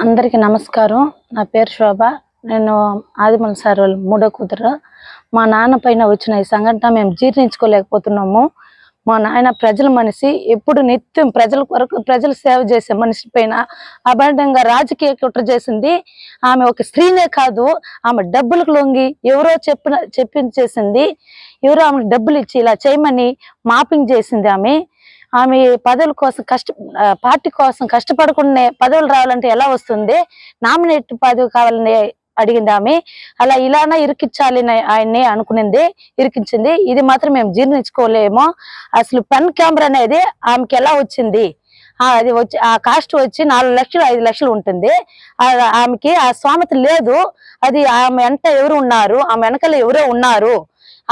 అందరికీ నమస్కారం. నా పేరు శోభ. నేను ఆదిమూల సార్ వాళ్ళ మూడో కూతురు. మా నాన్న పైన వచ్చిన ఈ సంఘటన మేము జీర్ణించుకోలేకపోతున్నాము. మా నాయన ప్రజల మనిషి, ఎప్పుడు నిత్యం ప్రజల కొరకు ప్రజలు సేవ చేసే మనిషి పైన అబద్ధంగా రాజకీయ కుట్ర చేసింది. ఆమె ఒక స్త్రీనే కాదు, ఆమె డబ్బులకు లొంగి ఎవరో చెప్పించేసింది. ఎవరో ఆమెకు డబ్బులు ఇచ్చి ఇలా చేయమని మాపింగ్ చేసింది. ఆమె పదవుల కోసం పార్టీ కోసం కష్టపడకుండా పదవులు రావాలంటే ఎలా వస్తుంది? నామినేట్ పదవి కావాలని అడిగింది ఆమె. అలా ఇలానా ఇరికించాలి ఆయన్ని అనుకునింది, ఇరికించింది. ఇది మాత్రం మేము జీర్ణించుకోలేము. అసలు పెన్ కెమెరా అనేది ఆమెకి ఎలా వచ్చింది? అది వచ్చి ఆ కాస్ట్ వచ్చి 4 లక్షలు 5 లక్షలు ఉంటుంది. ఆమెకి ఆ స్వామత లేదు. అది ఆమె వెంట ఎవరు ఉన్నారు, ఆమె వెనకాల ఎవరో ఉన్నారు,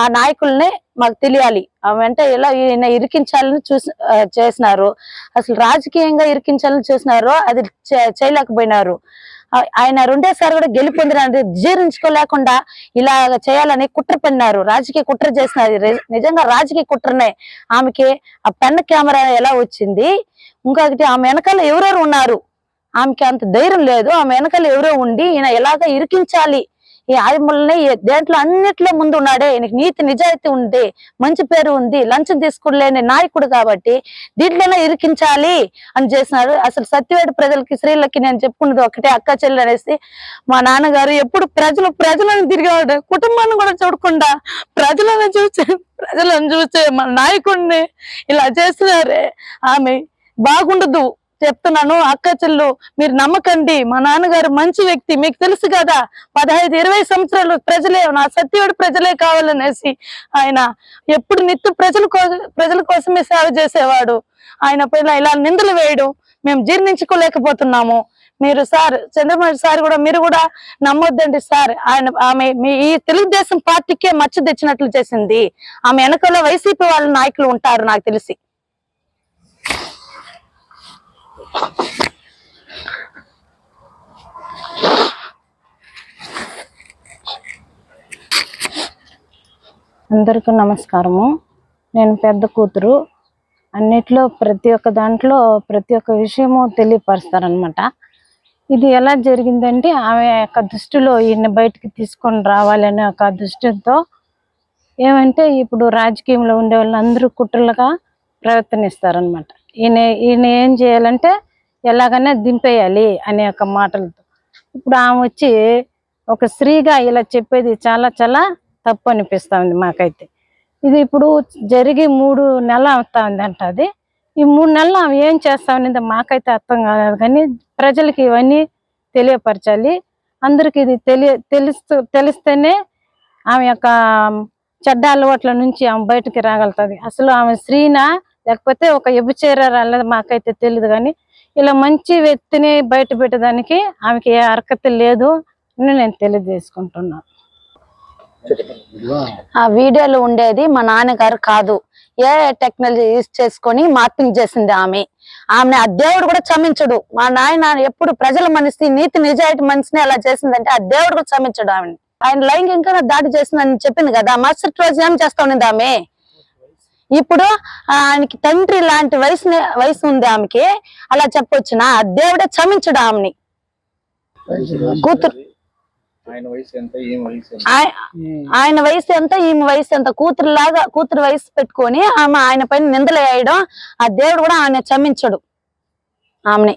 ఆ నాయకుల్ని మాకు తెలియాలి. ఆమె వెంట ఎలా ఈయన ఇరికించాలని చేసినారు. అసలు రాజకీయంగా ఇరికించాలని చూసినారు, అది చేయలేకపోయినారు. ఆయన రెండోసారి కూడా గెలుపొందిన జీర్ణించుకోలేకుండా ఇలా చేయాలని కుట్ర పన్నారు, రాజకీయ కుట్ర చేసినారు. నిజంగా రాజకీయ కుట్రనే. ఆమెకి ఆ పెన్ కెమెరా ఎలా వచ్చింది? ఇంకొకటి ఆమె వెనకాల ఎవరెవరు ఉన్నారు, ఆమెకి అంత ధైర్యం లేదు. ఆమె వెనకాల ఎవరో ఉండి ఈయన ఎలాగ ఇరికించాలి, ఈ ఆదిమూలని దేంట్లో అన్నిట్లో ముందు ఉన్నాడే, ఈయనకి నీతి నిజాయితీ ఉంది, మంచి పేరు ఉంది, లంచం తీసుకులేని నాయకుడు కాబట్టి దీంట్లోనే ఇరికించాలి అని చేసినారు. అసలు సత్యవేడు ప్రజలకి, స్త్రీలకి నేను చెప్పుకున్నది ఒకటే, అక్క చెల్లి అనేసి. మా నాన్నగారు ఎప్పుడు ప్రజలను తిరిగాడు, కుటుంబాన్ని కూడా చూడకుండా ప్రజలను చూసే మన నాయకుడిని ఇలా చేస్తున్నారే. ఆమె బాగుండదు చెప్తున్నాను. అక్క చెల్లు మీరు నమ్మకండి, మా నాన్నగారు మంచి వ్యక్తి, మీకు తెలుసు కదా. 15-20 సంవత్సరాలు ప్రజలే, నా సత్యవేడు ప్రజలే కావాలనేసి ఆయన ఎప్పుడు నిత్యం ప్రజల కోసమే సేవ చేసేవాడు. ఆయన పైన ఇలా నిందలు వేయడం మేము జీర్ణించుకోలేకపోతున్నాము. మీరు సార్ చంద్రబాబు సార్ కూడా మీరు కూడా నమ్మొద్దండి సార్. ఆమె ఈ తెలుగుదేశం పార్టీకే మచ్చ తెచ్చినట్లు చేసింది. ఆమె వెనకాల వైసీపీ వాళ్ళ నాయకులు ఉంటారు నాకు తెలిసి. అందరికీ నమస్కారము. నేను పెద్ద కూతురు. అన్నిట్లో ప్రతి ఒక్క దాంట్లో ప్రతి ఒక్క విషయము తెలియపరుస్తారనమాట. ఇది ఎలా జరిగిందంటే, ఆమె యొక్క దృష్టిలో ఈయన బయటికి తీసుకొని రావాలనే ఒక దృష్టితో ఏమంటే, ఇప్పుడు రాజకీయంలో ఉండే వాళ్ళు అందరూ కుట్రలుగా ప్రవర్తనిస్తారనమాట. ఈయన ఏం చేయాలంటే ఎలాగైనా దింపేయాలి అనే ఒక మాటలతో. ఇప్పుడు ఆమె వచ్చి ఒక స్త్రీగా ఇలా చెప్పేది చాలా చాలా తప్పు అనిపిస్తా ఉంది మాకైతే. ఇది ఇప్పుడు జరిగి 3 నెలలు అవుతా ఉంది అంట. అది ఈ 3 నెలలు ఆమె ఏం చేస్తా ఉన్నది మాకైతే అర్థం కాలేదు. కానీ ప్రజలకి ఇవన్నీ తెలియపరచాలి. అందరికి ఇది తెలిస్తేనే ఆమె యొక్క చెడ్డ అలవాట్ల నుంచి ఆమె బయటకి రాగలుగుతుంది. అసలు ఆమె స్త్రీనా లేకపోతే ఒక వ్యభిచారాలనేది మాకైతే తెలియదు. కానీ ఇలా మంచి వ్యక్తిని బయట పెట్టడానికి ఆమెకి ఏ అర్హత లేదు అని నేను తెలియజేసుకుంటున్నాను. ఆ వీడియోలో ఉండేది మా నాన్నగారు కాదు, ఏ టెక్నాలజీ యూజ్ చేసుకొని మార్పింగ్ చేసింది ఆమె. ఆ దేవుడు కూడా క్షమించడు. మా నాయన ఎప్పుడు ప్రజల మనిషి, నీతి నిజాయితీ మనిషిని అలా చేసిందంటే ఆ దేవుడు కూడా క్షమించడు ఆమెని. ఆయన లైంగికంగా దాడి చేసిందని చెప్పింది కదా, మరుసటి రోజు ఏం చేస్తా ఉన్నది ఆమె. ఇప్పుడు ఆయనకి తండ్రి లాంటి వయసు ఉంది ఆమెకి, అలా చెప్పొచ్చునా? దేవుడే క్షమించడు ఆమెని. కూతురు ఆయన వయసు ఎంత, ఈమె వయసు ఎంత, కూతురు వయసు పెట్టుకొని ఆమె ఆయన పైన నిందలు వేయడం, ఆ దేవుడు కూడా ఆయన క్షమించడు ఆమెని.